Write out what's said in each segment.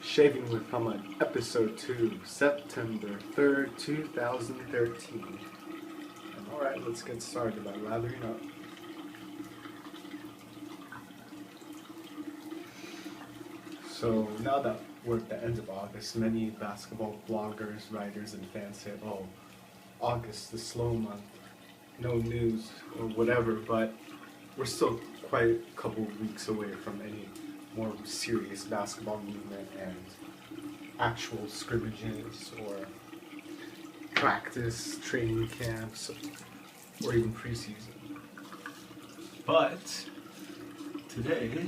Shaving with Hamad, Episode 2, September 3rd, 2013. And alright, let's get started by lathering up. So now that we're at the end of August, many basketball bloggers, writers, and fans say, oh, August, the slow month, no news or whatever, but we're still quite a couple of weeks away from any more serious basketball movement and actual scrimmages or practice, training camps, or even preseason. But today,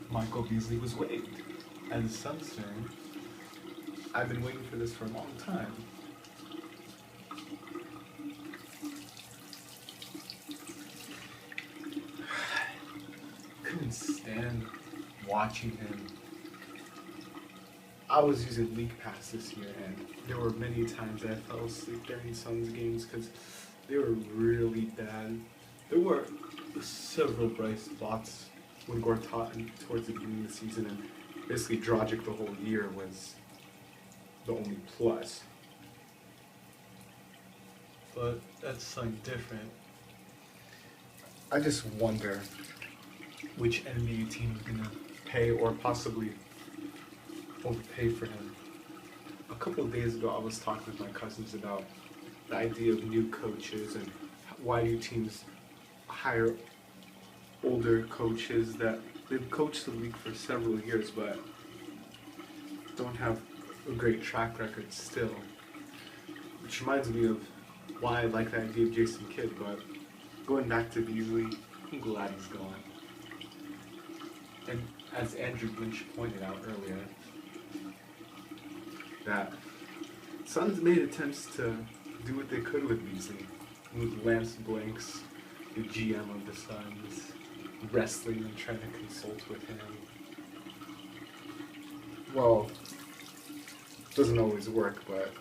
Michael Beasley was waived. As a Suns fan, I've been waiting for this for a long time. Couldn't stand watching him. I was using League Pass this year, and there were many times I fell asleep during Suns games because they were really bad. There were several bright spots when Gortat towards the beginning of the season, and basically Dragic the whole year was the only plus. But that's something different. I just wonder which NBA team is going to pay or possibly overpay for him. A couple of days ago I was talking with my cousins about the idea of new coaches and why do teams hire older coaches that they've coached the league for several years but don't have a great track record still. Which reminds me of why I like the idea of Jason Kidd, but going back to Beasley, I'm glad he's gone. And as Andrew Lynch pointed out earlier, that Suns made attempts to do what they could with Beasley, with Lance Blanks, the GM of the Suns, wrestling and trying to consult with him. Well, doesn't always work, but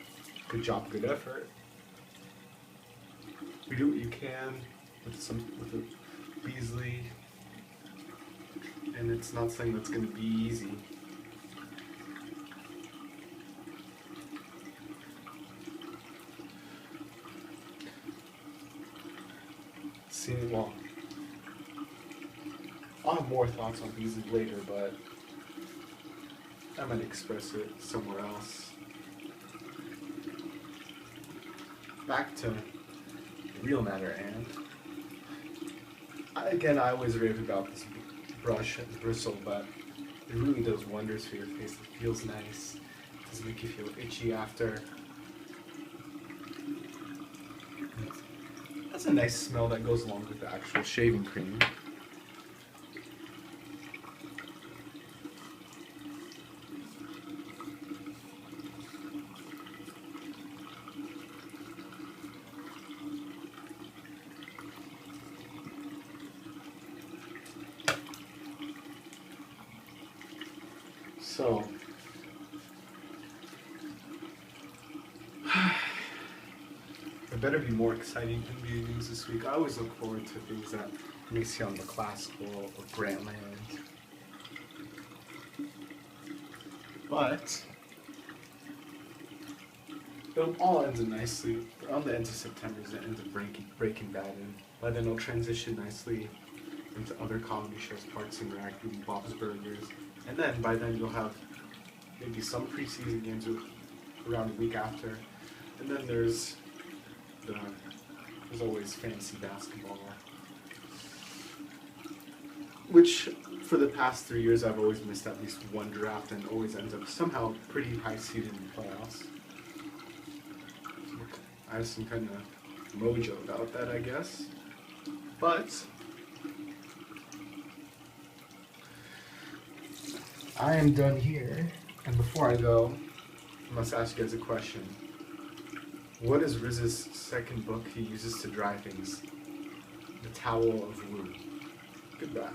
good job, good effort. You do what you can with a Beasley, and it's not something that's going to be easy. Well, I'll have more thoughts on Beasley later, but I might express it somewhere else. Back to the real matter, and I always rave about this brush and bristle, but it really does wonders for your face. It feels nice. It doesn't make you feel itchy after. That's a nice smell that goes along with the actual shaving cream. So, there better be more exciting NBA news this week. I always look forward to things that you may see on the Classical or Grantland. But it all ends nicely. Around the end of September is the end of Breaking Bad, and by then it'll transition nicely into other comedy shows, Parks and Rec, and Bob's Burgers. And then by then you'll have maybe some preseason games around a week after. And then there's always fantasy basketball, which for the past 3 years I've always missed at least one draft and always ends up somehow pretty high seeded in the playoffs. I have some kind of mojo about that, I guess. But I am done here, and before I go, I must ask you guys a question. What is Riz's second book he uses to dry things? The Towel of Wu. Goodbye.